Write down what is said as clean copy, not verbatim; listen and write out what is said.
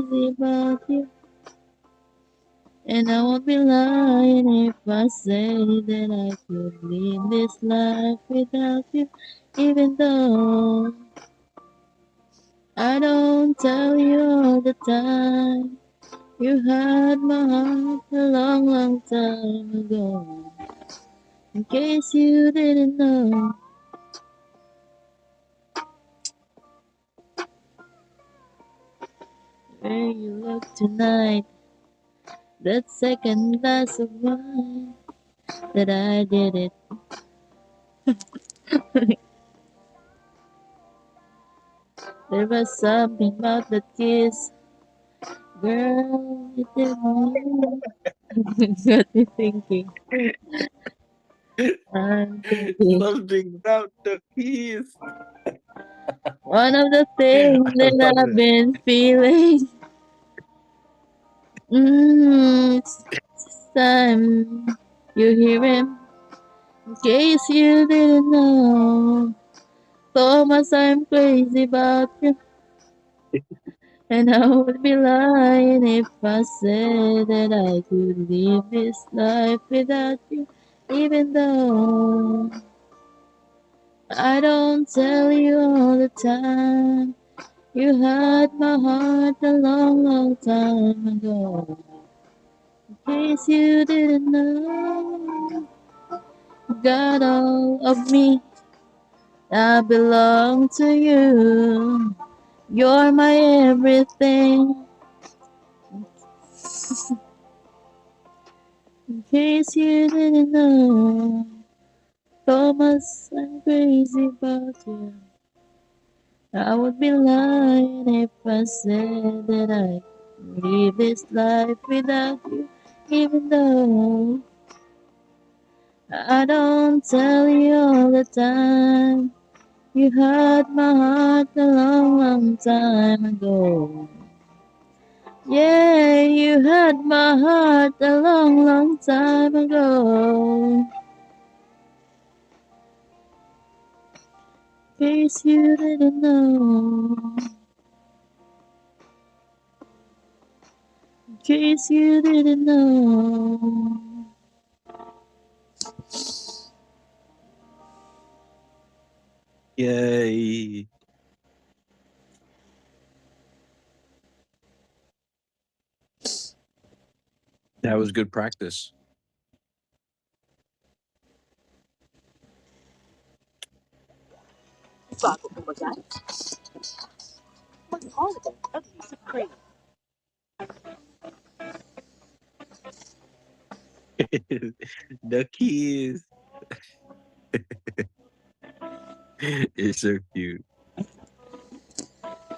crazy about you. And I won't be lying if I say that I could live this life without you. Even though I don't tell you all the time. You had my heart a long, long time ago. In case you didn't know. Where you look tonight, that second glass of wine, that I did it. There was something about the kiss, girl, you did me. What you thinking? I'm thinking. Something about the keys. One of the things I that love I've that. been feeling. It's time you hear him. In case you didn't know, Thomas, I'm crazy about you. And I would be lying if I said that I could live this life without you. Even though I don't tell you all the time. You had my heart a long, long time ago. In case you didn't know, got all of me. I belong to you. You're my everything. In case you didn't know, Thomas, I'm crazy about you. I would be lying if I said that I could live this life without you. Even though I don't tell you all the time. You had my heart a long, long time ago. Yeah, you had my heart a long, long time ago. Case you didn't know. Case you didn't know. Yay. That was good practice. Bago kumagat, mag-holiday ang Music Crate. The keys. It's so cute.